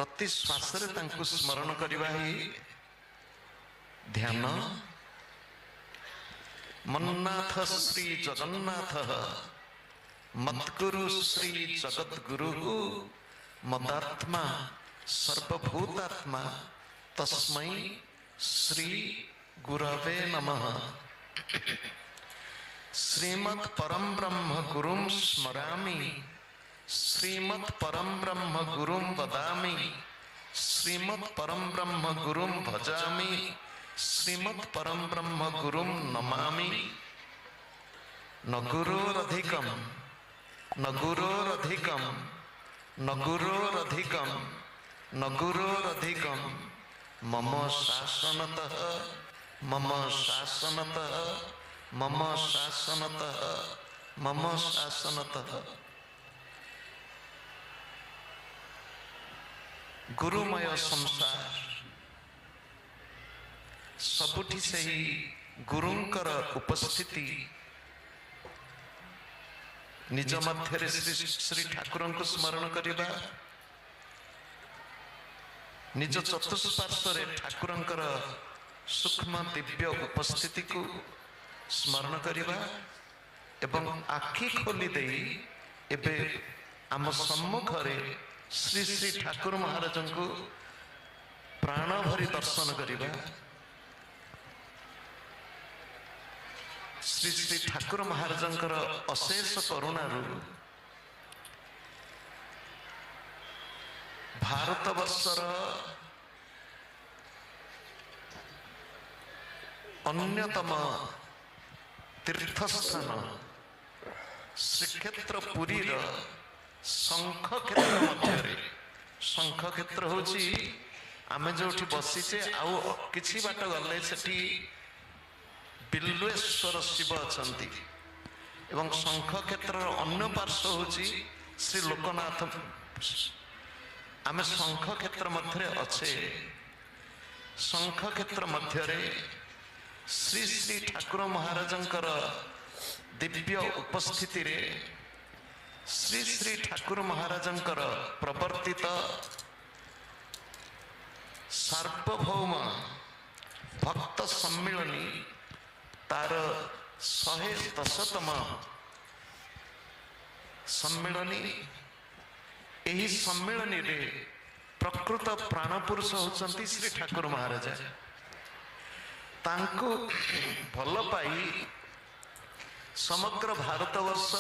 प्रति श्वास स्मरण करवा ही ध्यान। मन्नाथ श्री जगन्नाथ मद्गुरु श्री जगद्गुरु मदात्मा सर्वभूतात्मा तस्मै श्री गुरवे नमः। श्रीमत् परम ब्रह्म गुरुं स्मरामि, श्रीमत् परम ब्रह्म गुरुं वदामि, श्रीमत् परम ब्रह्म गुरुं भजामि, श्रीमत् परम ब्रह्म गुरुं नमामि। न गुरोरधिकं न गुरोरधिकं न गुरोरधिकं न गुरोरधिकं मम शासनतः मम शासनतः मम शासनतः मम शासनतः। गुरुमय संसार सबुठी से ही गुरुंकर उपस्थिति निज मध्य श्री श्री ठाकुर को स्मरण करवा, निज चतुष्पार्श्व ठाकुरंकर सूक्ष्म दिव्य उपस्थिति को स्मरण करवा एवं आखि खोली दे एबे आम सम्मुख श्री श्री ठाकुर महाराज को प्राण भरी दर्शन करवा। श्री श्री ठाकुर महाराज अशेष करुणारू भारतवर्षर अन्यतम तीर्थस्थान श्रीक्षेत्र पुरी शंख क्षेत्र मध्य शंख क्षेत्र हूँ आम जो बसीचे आउ किछि बाट गले सेठी बिल्वेश्वर शिव अछंती एवं शंख क्षेत्र अन्य पार्श्व हूँ श्री लोकनाथ। आम शंख क्षेत्र मध्य अच्छे शंख क्षेत्र मध्य श्री श्री ठाकुर महाराजंकर दिव्य उपस्थिति रे श्री श्री ठाकुर महाराजंकर प्रवर्तित सार्वभौम भक्त सम्मिलनी तार 110तम सम्मिलनी। यही सम्मिलनी रे प्रकृत प्राणपुरुष होचंती श्री ठाकुर महाराज। तांको भल पाई समग्र भारतवर्ष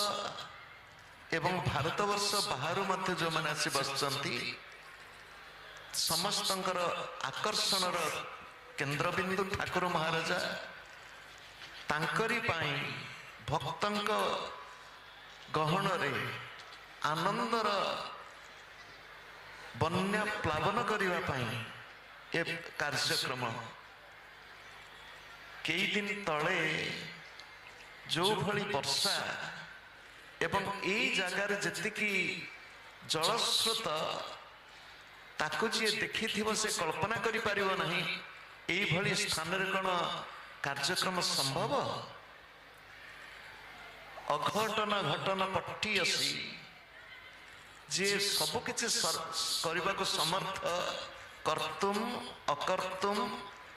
एवं भारतवर्ष बाहर मध्य जो मैंने आसी बसचंती समस्तंकर आकर्षणर केंद्रबिंदु ठाकुर महाराजा तांकरी पाई भक्तंक गहन रे आनंदर बन्या प्लावन करिवा पाई ए कार्यक्रम कई दिन तले जो भली वर्षा एवं यही जगार जी जलस्रोत ताकू जी देखि से कल्पना करि परिबो नहीं एई भली स्थान रे कोन कार्यक्रम संभव। अघटन घटन पट्टी असी जे सब किछि करबा को समर्थ कर्तुम अकर्तुम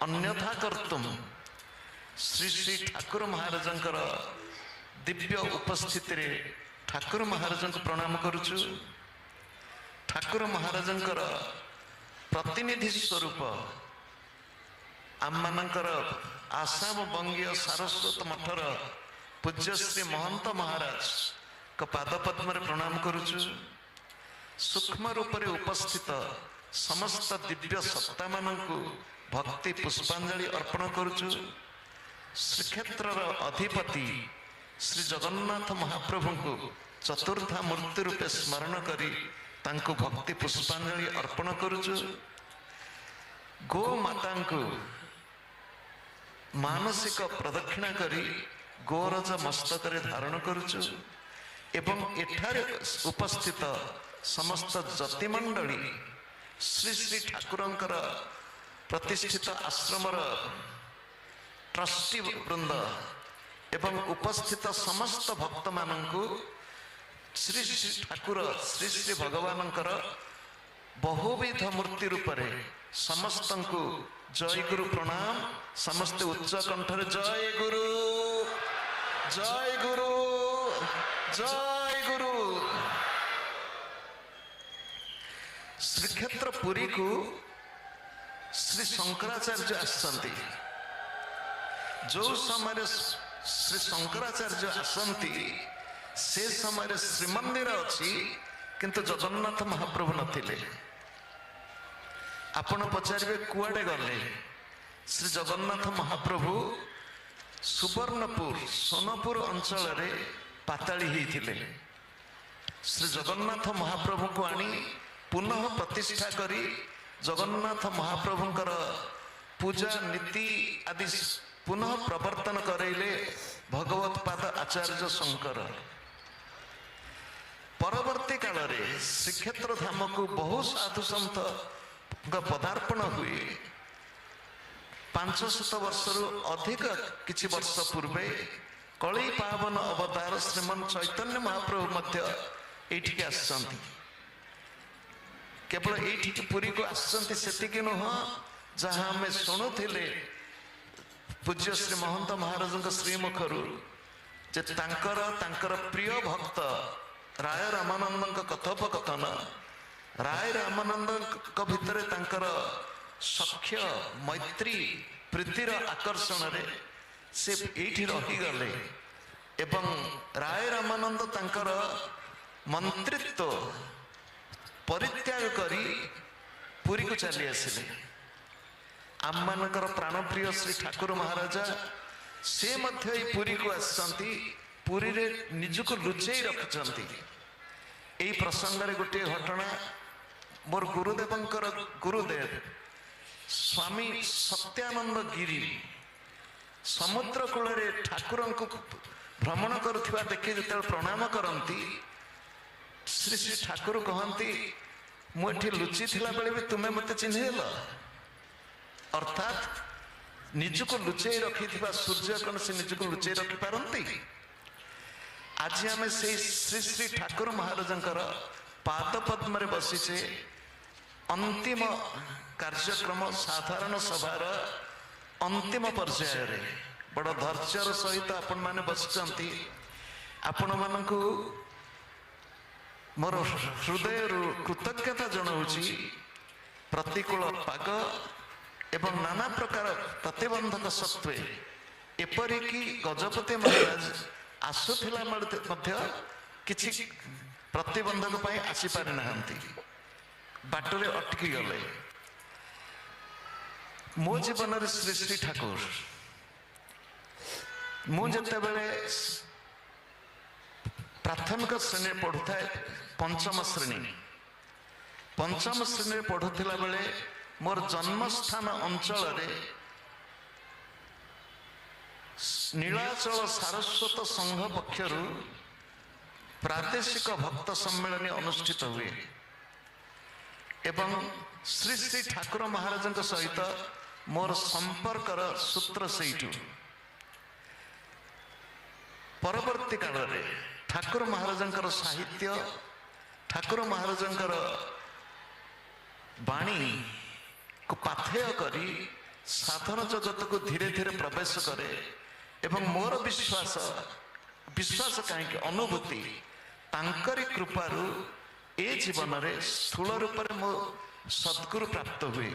अन्यथा कर्तुम श्री श्री ठाकुर महाराजंकर दिव्य उपस्थिति रे ठाकुर महाराज को प्रणाम करुचु। ठाकुर महाराजंकर प्रतिनिधि स्वरूप आम मानकर आसाम बंगीय सारस्वत मठर पूज्य श्री महंत महाराज का पादपद्म प्रणाम करुचु। सूक्ष्म रूप से उपस्थित समस्त दिव्य सत्ता मानू भक्ति पुष्पांजलि अर्पण करुचु। श्रीक्षेत्र अधिपति श्री जगन्नाथ महाप्रभु को चतुर्था मूर्ति रूपे स्मरण करी तांको भक्ति पुष्पांजलि अर्पण करुचु। गो माता को मानसिक प्रदक्षिणा करी गोरज मस्तक धारण करुचु एवं एठारे उपस्थित समस्त जतिमंडली श्री श्री ठाकुरंकर प्रतिष्ठित आश्रमर ट्रस्टी वृंद एवं उपस्थित समस्त भक्त मानू श्री श्री ठाकुर श्री श्री भगवानंकर बहुविध मूर्ति रूपरे समस्त को जय गुरु प्रणाम। समस्ते उच्च कंठरे जय गुरु जय गुरु जय गुरु। श्रीक्षेत्र पुरी को श्री शंकराचार्य आसती। जो समय श्री शंकराचार्य आसती से समय श्रीमंदिर अच्छी किंतु जगन्नाथ महाप्रभु नथिले। आपण पचारे कुआडे गले? श्री जगन्नाथ महाप्रभु सुवर्णपुर सोनपुर अंचल रे पाताली होइथिले। श्री जगन्नाथ महाप्रभु को आनी पुनः प्रतिष्ठा करी जगन्नाथ महाप्रभुंकर पूजा नीति आदि पुनः प्रवर्तन करैले भगवत पाद आचार्य शंकर। परवर्ती काल रे श्रीक्षेत्र धाम को बहु साधु संत पदार्पण हुए। 500 वर्ष अधिक किछि वर्ष पूर्वे कली पावन अवतार श्रीमन चैतन्य महाप्रभु मध्य एठिक आसछन्ति। केवल एठिक पुरी को आसछन्ति सेतिक नुह जहाँ आमे शुणुथिले पूज्य श्री महंत महाराज श्रीमुखरु जे तांकर प्रिय भक्त राय रामानंद कथोपकथन। राय रामानंद भितर तांकर सख्य मैत्री प्रीतिर आकर्षण रे से एठी रही गले एवं राय रामानंद तांकर मंत्रित्व परित्याग करी पुरी को चली आसिले। आम मानकर प्राणप्रिय श्री ठाकुर महाराजा से मध्य पुरी को आसछन्ति। पुरी रे निजको लुचेई रखछन्ति। एई प्रसंग रे गोटे घटना मोर गुरुदेवंकर गुरुदेव स्वामी सत्यानंद गिरी समुद्र कूल रे ठाकुर को भ्रमण करुवा देखि जते प्रणाम करती श्री श्री ठाकुर कहती मुझे लुचि थिला बेले भी तुम्हें मते चिन्हल। अर्थात निजको लुचेई रखि सूर्य कौन से निजको लुचेई रखि पारंती। आज आम से श्री श्री ठाकुर महाराजंकर पाद पद्म रे बसीचे। अंतिम कार्यक्रम साधारण सभार अंतिम पर्याय रे बड़ धैर्यर सहित आपण माने बसिचंती। आपण मानकु मोर हृदय कृतज्ञता जनाऊँगी। प्रतिकूल पाग एवं नाना प्रकार प्रतिबंधक सत्वे एपरिकी गजपति महाराज आसुथिला मध्य किछि प्रतिबंधक पाई आसी पारि नाहंती। बाटरे अटकी गले। मो जीवन रे श्री श्री ठाकुर मु जेतेबेले प्राथमिक श्रेणी पढ़ुता पंचम श्रेणी पढ़ुला बेले मोर जन्मस्थान अंचल रे नीलाचल सारस्वत संघ पक्षर प्रादेशिक भक्त सम्मेलन अनुष्ठित हुए एवं श्री श्री ठाकुर महाराज सहित मोर संपर्कर सूत्र सेठू। परवर्ती काल रे ठाकुर महाराजंकर साहित्य ठाकुर महाराजंकर वाणी को पाथेय करी साधन जगत को धीरे धीरे प्रवेश करे एवं मोर विश्वास कहीं अनुभूति तांकरी कृपारु ए जीवन रे स्थूल रूप में मो सद्गुरु प्राप्त हुए।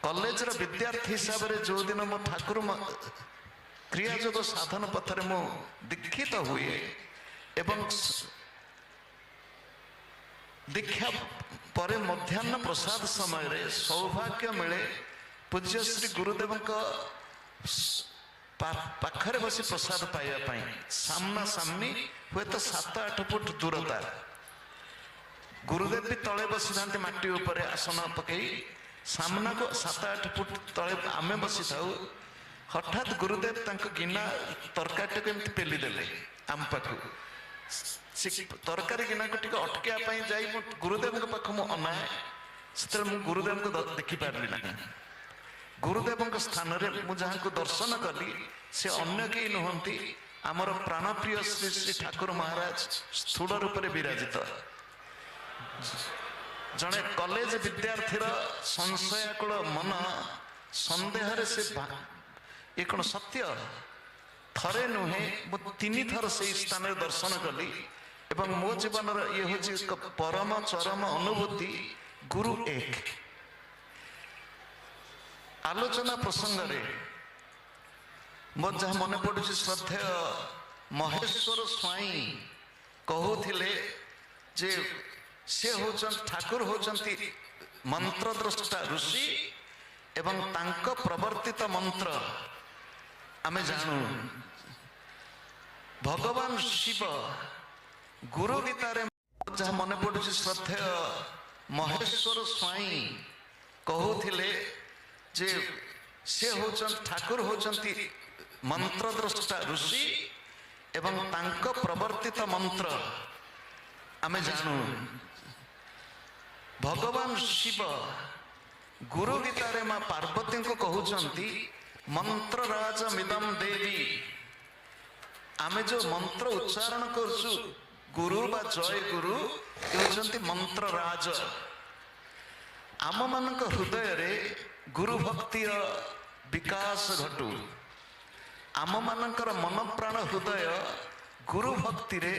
कॉलेज रो विद्यार्थी हिसाब रे जो दिन मो ठाकुर क्रियायोग साधन पथरे मो दीक्षित हुए एवं दीक्षा परे मध्याह्न प्रसाद समय रे सौभाग्य मिले पूज्य श्री गुरुदेव पाखरे बसी प्रसाद पाइबा सामना सामनी हुए तो 7-8 फुट दूरता। गुरुदेव भी तले बसी था माटी उपर आसन पकई सामना को 7-8 फुट तले आमे बसी था। हठात गुरुदेव गिना तरकारी केमती पेली देले आम पाखु तरकारी गिना को टिके अटकिया जाई गुरुदेव पाख मु अनाए से गुरुदेव को देखी पारली ना। गुरुदेव स्थान रे मु जहाँ को दर्शन कली से अन्य कई नुहंती आमर प्राणप्रिय श्री श्री ठाकुर महाराज स्थूल रूप से विराजित जड़े कॉलेज विद्यार्थीर संशयाकुल मन संदेह से ये कौन सत्य थरे नुहे मु 3 थर से स्थान दर्शन कली एवं मो जीवन ये हूँ परम चरम अनुभूति गुरु एक आलोचना प्रसंग रे मो जहाँ मन पड़ू श्रद्धेय महेश्वर स्वाई कहूथिले जे से होचन ठाकुर होचंती मंत्र द्रष्टा ऋषि एवं तांको प्रवर्तित मंत्र आमे जानू भगवान शिव गुरु गीतारे जहाँ मन पड़ू श्रद्धेय महेश्वर स्वाई कहूथिले जे से होचन ठाकुर होचंती मंत्र द्रष्टा ऋषि एवं तांको प्रवर्तित मंत्र आमे जानू भगवान शिव गुरु गीतारे मां पार्वती को कहउचंती मंत्र राज मिदम देवी आमे जो मंत्र उच्चारण करसु गुरु बा जय गुरु कहउचंती मंत्र राज आम मानक हृदय रे गुरु भक्तिर विकास घटू आम मानकर मन प्राण हृदय गुरु भक्ति रे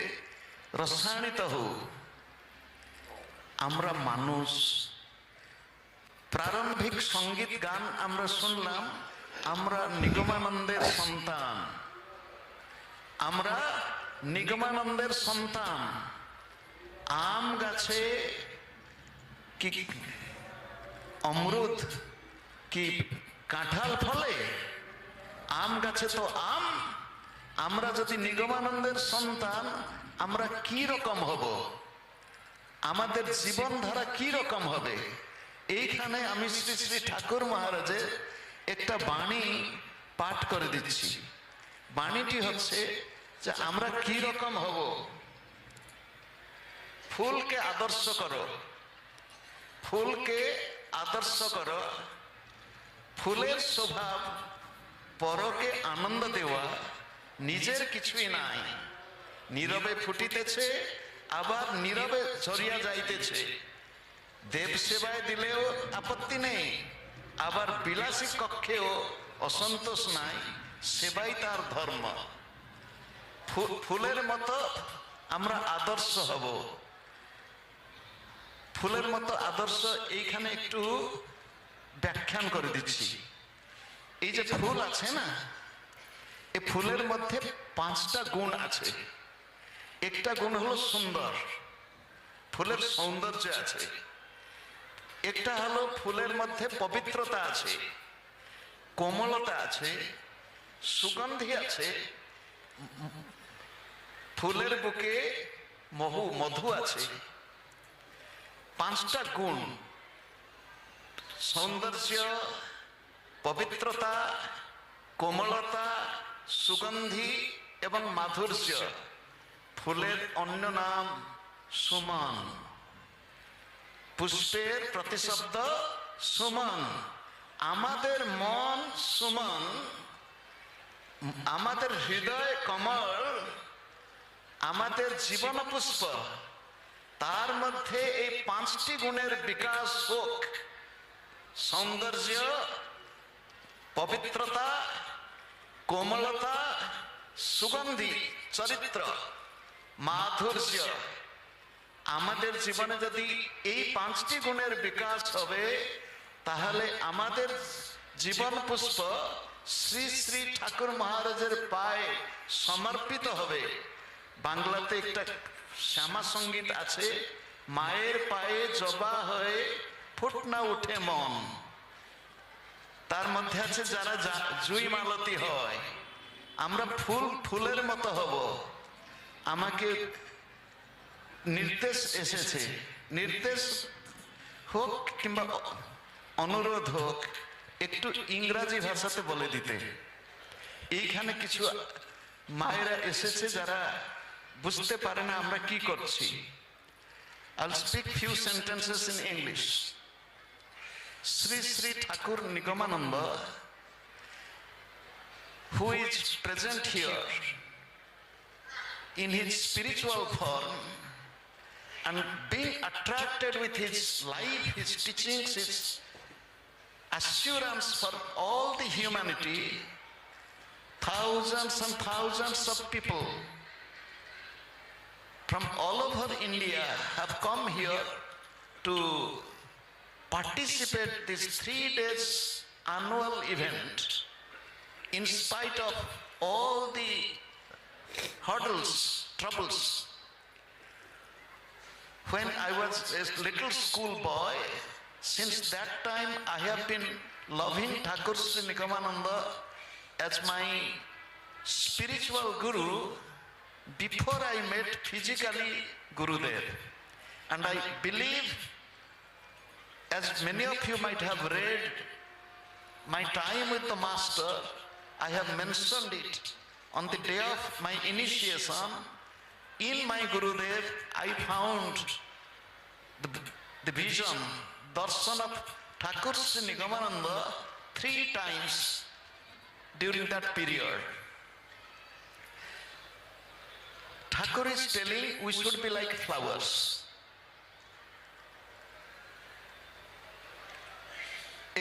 रसायनित हो आमरा मानुष प्रारंभिक संगीत गान आमरा सुनलाम आमरा निगमानंदेर सन्तान आमरा निगमानंदेर सन्तान आम गाছে कि अमृत कि काঁঠাল फले आम गाছে तो आम आमरा यदि निगमानंदेर सन्तान आमरा की रकम हब आमादेर जीवन धारा की रकम हबे এইখানে আমি শ্রী শ্রী ঠাকুর মহারাজের একটা বাণী পাঠ করে দিচ্ছি বাণীটি হচ্ছে যে আমরা কি রকম হব ফুলকে আদর্শ করো ফুলকে আদর্শ করো ফুলের স্বভাব পরকে আনন্দ দেওয়া নিজের কিছুই নাই নীরবে ফুটিতেছে আবার নীরবে ঝরিয়া যাইতেছে देव सेवाय दिलेও आपत्ति नहीं आबार बिलासी कक्षेও असंतोष नाई सेवाई तार धर्म फुलेर मतो आमरा आदर्श हब फुलेर मतो आदर्श এইখানে একটু व्याख्यान করে দিচ্ছি এই যে ফুল আছে না এই ফুলের মধ্যে 5টা গুণ আছে একটা গুণ হলো সুন্দর ফুলের সৌন্দর্য আছে একটা হলো ফুলের মধ্যে পবিত্রতা আছে কোমলতা আছে সুগন্ধি আছে ফুলের বুকে মধু আছে 5টা গুণ সৌন্দর্য পবিত্রতা কোমলতা সুগন্ধি এবং মাধুর্য ফুলের অন্য নাম সুমন पुष्पेर प्रतिशब्द सुमन आमादेर मन सुमन आमादेर हृदय कमल आमादेर जीवन पुष्प तार मध्य এই 5টি গুণের বিকাশ হোক সৌন্দর্য পবিত্রতা কোমলতা সুগন্ধি চরিত্র মাধুর্য আমাদের জীবনে যদি এই 5টি গুণের বিকাশ হবে তাহলে আমাদের জীবন পুষ্প শ্রী শ্রী ঠাকুর মহারাজের পায়ে সমর্পিত হবে বাংলাতে একটা শ্যামা সঙ্গীত আছে মায়ের পায়ে জবা হয়ে ফুটনা উঠে মন তার মধ্যে আছে যারা জুই মালতী হয় আমরা ফুলের মতো হব আমাকে निर्देश एसेছে निर्देश হোক কিংবা অনুরোধ হোক একটু ইংরেজি ভাষাতে বলে দিতে এইখানে কিছু মায়েরা এসেছে যারা বুঝতে পারে না আমরা কি করছি I'll speak few sentences in English Sri Sri Thakur Nigamananda who is present here in his spiritual form and being attracted with his life, his teachings, his assurance for all the humanity, thousands and thousands of people from all over India have come here to participate this 3 days annual event in spite of all the hurdles, troubles. When I was a little school boy, since that time I have been loving Thakur Sri Nikamananda as my spiritual guru before I met physically Gurudev. And I believe, as many of you might have read, my time with the Master, I have mentioned it on the day of my initiation. In my Gurudev, I found the vision, darshan of Thakur Sri Nikamananda 3 times during that period. Thakur is telling we should be like flowers.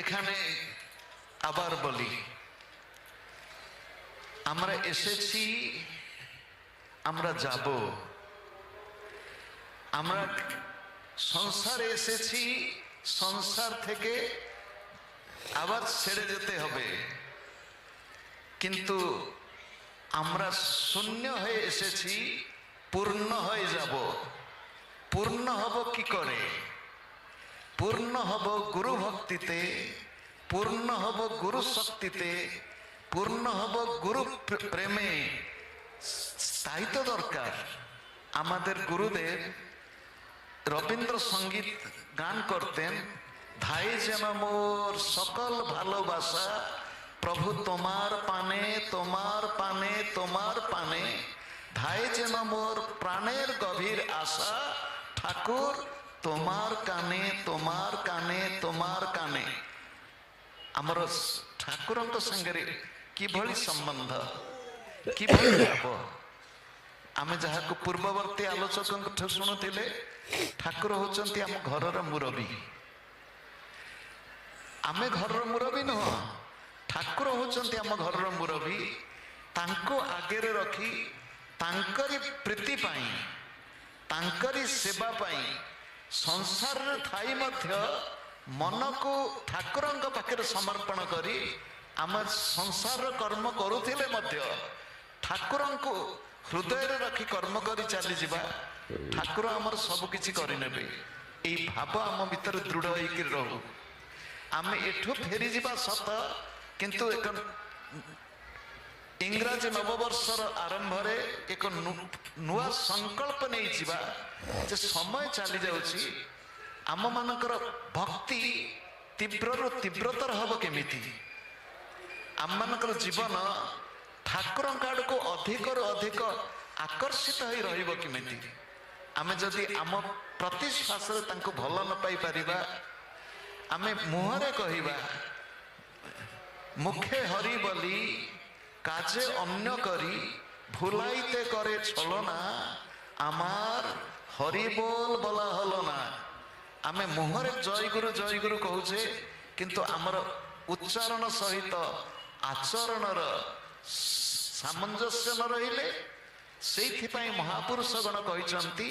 এখানে আবার বলি, আমরা এসেছি, আমরা যাব। আমরা সংসারে এসেছি, সংসার থেকে আবার ছেড়ে যেতে হবে। কিন্তু আমরা শূন্য হয়ে এসেছি, পূর্ণ হয়ে যাব। পূর্ণ হব কি করে? পূর্ণ হব গুরু ভক্তিতে, পূর্ণ হব গুরু শক্তিতে, পূর্ণ হব গুরু প্রেমে। তাই তো দরকার। আমাদের গুরুদেব রবীন্দ্র সঙ্গীত গান করতেন, ধাই যেন মোর সকল ভালোবাসা প্রভু তোমার পানে, তোমার পানে, তোমার পানে, ধাই যেন মোর প্রাণের গভীর আশা ঠাকুর তোমার কানে, তোমার কানে, তোমার কানে। ଆମର ଠାକୁରଙ୍କ ସାଙ୍ଗରେ କିଭଳି ସମ୍ବନ୍ଧ, କିଭଳି ଭାବ। ଆମେ ଯାହାକୁ ପୂର୍ବବର୍ତ୍ତୀ ଆଲୋଚକଙ୍କଠୁ ଶୁଣୁଥିଲେ, ଠାକୁର ହଉଛନ୍ତି ଆମ ଘରର ମୁରବୀ। ଆମେ ଘରର ମୁରବୀ ନୁହଁ, ଠାକୁର ହଉଛନ୍ତି ଆମ ଘରର ମୁରବୀ। ତାଙ୍କୁ ଆଗରେ ରଖି ତାଙ୍କରି ପ୍ରୀତି ପାଇଁ, ତାଙ୍କରି ସେବା ପାଇଁ ସଂସାରରେ ଥାଇ ମଧ୍ୟ ମନକୁ ଠାକୁରଙ୍କ ପାଖରେ ସମର୍ପଣ କରି ଆମେ ସଂସାରର କର୍ମ କରୁଥିଲେ ମଧ୍ୟ ଠାକୁରଙ୍କୁ ହୃଦୟରେ ରଖି କର୍ମ କରି ଚାଲିଯିବା। ଠାକୁର ଆମର ସବୁ କିଛି କରିନେବେ। ଏଇ ଭାବ ଆମ ଭିତରେ ଦୃଢ଼ ହେଇକି ରହୁ। ଆମେ ଏଠୁ ଫେରିଯିବା ସତ, କିନ୍ତୁ ଏକ ଇଂରାଜୀ ନବବର୍ଷର ଆରମ୍ଭରେ ଏକ ନୂଆ ସଂକଳ୍ପ ନେଇଯିବା ଯେ ସମୟ ଚାଲି ଯାଉଛି, ଆମମାନଙ୍କର ଭକ୍ତି ତୀବ୍ରରୁ ତୀବ୍ରତର ହବ କେମିତି? ଆମମାନଙ୍କର ଜୀବନ ଠାକୁରଙ୍କ ଆଡ଼କୁ ଅଧିକରୁ ଅଧିକ ଆକର୍ଷିତ ହୋଇ ରହିବ କେମିତି? ଆମେ ଯଦି ଆମ ପ୍ରତିଶ୍ୱାସରେ ତାଙ୍କୁ ଭଲ ନ ପାଇପାରିବା, ଆମେ ମୁହଁରେ କହିବା মুখে হরি বলি কাজে অন্য করি ভুলাইতে করে ছলনা আমার হরি বল বলা হলো না। ଆମେ ମୁହଁରେ ଜୟ ଗୁରୁ କହୁଛେ, କିନ୍ତୁ ଆମର ଉଚ୍ଚାରଣ ସହିତ ଆଚରଣର ସାମଞ୍ଜସ୍ୟ ନ ରହିଲେ, ସେଇଥିପାଇଁ ମହାପୁରୁଷ ଗଣ କହିଛନ୍ତି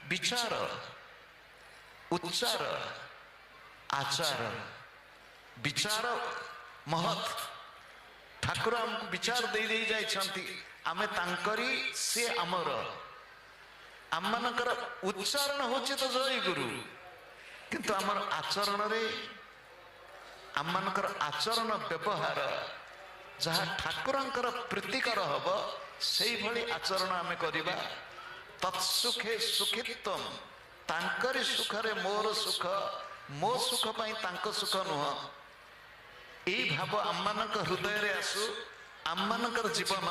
ବିଚାର, ଉଚ୍ଚାର, ଆଚାର। ବିଚାର ମହତ୍। ଠାକୁର ଆମକୁ ବିଚାର ଦେଇ ଯାଇଛନ୍ତି, ଆମେ ତାଙ୍କରି, ସେ ଆମର। ଆମମାନଙ୍କର ଉଚ୍ଚାରଣ ହଉଛି ତ ଜୟ ଗୁରୁ, କିନ୍ତୁ ଆମର ଆଚରଣରେ, ଆମମାନଙ୍କର ଆଚରଣ ବ୍ୟବହାର ଯାହା ଠାକୁରଙ୍କର ପ୍ରୀତିକର ହବ, ସେଇଭଳି ଆଚରଣ ଆମେ କରିବା। ତତ୍ସୁଖେ ସୁଖିତ୍ୱମ୍, ତାଙ୍କରି ସୁଖରେ ମୋର ସୁଖ, ମୋ ସୁଖ ପାଇଁ ତାଙ୍କ ସୁଖ ନୁହଁ। ଏଇ ଭାବ ଆମମାନଙ୍କ ହୃଦୟରେ ଆସୁ, ଆମମାନଙ୍କର ଜୀବନ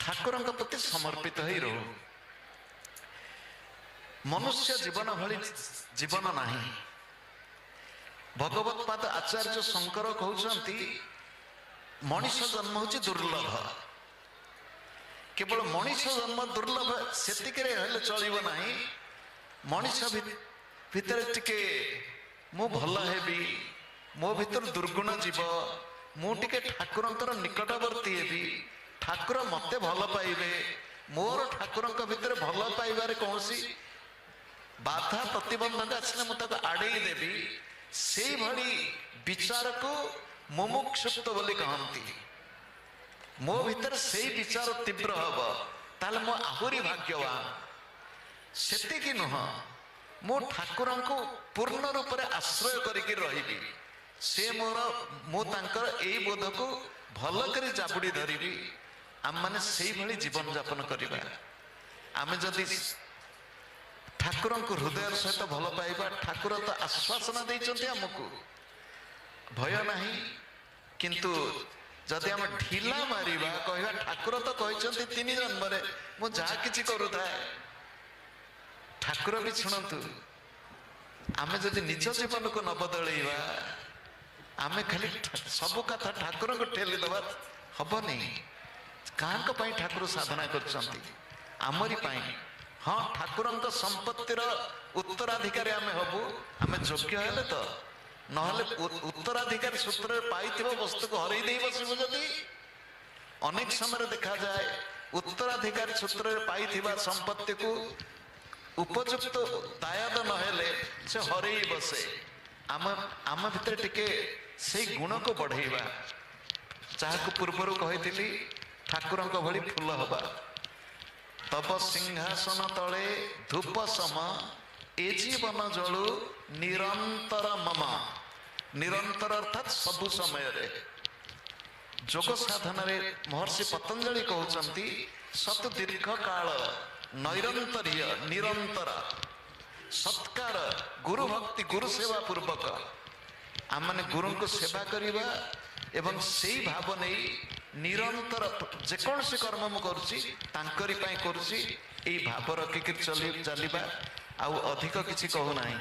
ଠାକୁରଙ୍କ ପ୍ରତି ସମର୍ପିତ ହେଇ ରହୁ। ମନୁଷ୍ୟ ଜୀବନ ଭଳି ଜୀବନ ନାହିଁ। ଭଗବତ ପାଦ ଆଚାର୍ଯ୍ୟ ଶଙ୍କର କହୁଛନ୍ତି, ମଣିଷ ଜନ୍ମ ହଉଛି ଦୁର୍ଲଭ, କେବଳ ମଣିଷ ଜନ୍ମ ଦୁର୍ଲଭ ସେତିକିରେ ହେଲେ ଚଳିବ ନାହିଁ। ମଣିଷ ଭିତରେ ଟିକେ ମୁଁ ଭଲ ହେବି, ମୋ ଭିତରୁ ଦୁର୍ଗୁଣ ଯିବ, ମୁଁ ଟିକେ ଠାକୁରଙ୍କର ନିକଟବର୍ତ୍ତୀ ହେବି, ଠାକୁର ମତେ ଭଲ ପାଇବେ, ମୋର ଠାକୁରଙ୍କ ଭିତରେ ଭଲ ପାଇବାରେ କୌଣସି ବାଧା ପ୍ରତିବନ୍ଧକ ଆସିଲେ ମୁଁ ତାକୁ ଆଡ଼େଇ ଦେବି, ସେଇଭଳି ବିଚାରକୁ ମୁମୁକ୍ଷୁତ୍ୱ ବୋଲି କହନ୍ତି। ମୋ ଭିତରେ ସେଇ ବିଚାର ତୀବ୍ର ହବ, ତାହେଲେ ମୁଁ ଆହୁରି ଭାଗ୍ୟବାନ। ସେତିକି ନୁହଁ, ମୁଁ ଠାକୁରଙ୍କୁ ପୂର୍ଣ୍ଣ ରୂପରେ ଆଶ୍ରୟ କରିକି ରହିବି, ମୁଁ ତାଙ୍କର ଏଇ ବୋଧକୁ ଭଲ କରି ଜାବୁଡ଼ି ଧରିବି। ଆମମାନେ ସେଇଭଳି ଜୀବନ ଯାପନ କରିବା। ଆମେ ଯଦି ଠାକୁରଙ୍କୁ ହୃଦୟର ସହିତ ଭଲ ପାଇବା, ଠାକୁର ତ ଆଶ୍ୱାସନା ଦେଇଛନ୍ତି ଆମକୁ ଭୟ ନାହିଁ, କିନ୍ତୁ ଯଦି ଆମେ ଢିଲା ମାରିବା, କହିବା ଠାକୁର ତ କହିଛନ୍ତି 3 ଜନ୍ମରେ ମୁଁ ଯାହା କିଛି କରୁଥାଏ, ଠାକୁର ବି ଶୁଣନ୍ତୁ। ଆମେ ଯଦି ନିଜ ଜୀବନକୁ ନ ବଦଳେଇବା, ଆମେ ଖାଲି ସବୁ କଥା ଠାକୁରଙ୍କୁ ଠେଲିଦେବା, ହବନି। କାହାଙ୍କ ପାଇଁ ଠାକୁର ସାଧନା କରୁଛନ୍ତି? ଆମରି ପାଇଁ। ହଁ, ଠାକୁରଙ୍କ ସମ୍ପତ୍ତିର ଉତ୍ତରାଧିକାରୀ ଆମେ ହବୁ, ଆମେ ଯୋଗ୍ୟ ହେଲେ ତ। ନହେଲେ ଉତ୍ତରାଧିକାରୀ ସୂତ୍ରରେ ପାଇଥିବା ବସ୍ତୁକୁ ହରେଇ ଦେଇ ବସିବୁ ଯଦି, ଅନେକ ସମୟରେ ଦେଖାଯାଏ ଉତ୍ତରାଧିକାରୀ ସୂତ୍ରରେ ପାଇଥିବା ସମ୍ପତ୍ତିକୁ ଉପଯୁକ୍ତ ଦାୟାଦ ନହେଲେ ସେ ହରେଇ ବସେ। ଆମ ଭିତରେ ଟିକେ ସେଇ ଗୁଣକୁ ବଢେଇବା, ଯାହାକୁ ପୂର୍ବରୁ କହିଥିଲି ଠାକୁରଙ୍କ ଭଳି ଫୁଲ ହବା। ତବ ସିଂହାସନ ତଳେ ଧୂପ ସମ, ଏ ଜୀବନ ଜଳୁ ନିରନ୍ତର ମମ। ନିରନ୍ତର ଅର୍ଥାତ୍ ସବୁ ସମୟରେ। ଯୋଗ ସାଧନାରେ ମହର୍ଷି ପତଞ୍ଜଳି କହୁଛନ୍ତି ସତ୍ ଦୀର୍ଘ କାଳ ନୈରନ୍ତର୍ୟ ନିରନ୍ତର ସତ୍କାର ଗୁରୁ ଭକ୍ତି ଗୁରୁ ସେବା ପୂର୍ବକ ଆମମାନେ ଗୁରୁଙ୍କୁ ସେବା କରିବା ଏବଂ ସେଇ ଭାବ ନେଇ ନିରନ୍ତର ଯେକୌଣସି କର୍ମ ମୁଁ କରୁଛି ତାଙ୍କରି ପାଇଁ କରୁଛି, ଏଇ ଭାବ ରଖିକି ଚାଲିବା। ଆଉ ଅଧିକ କିଛି କହୁନାହିଁ।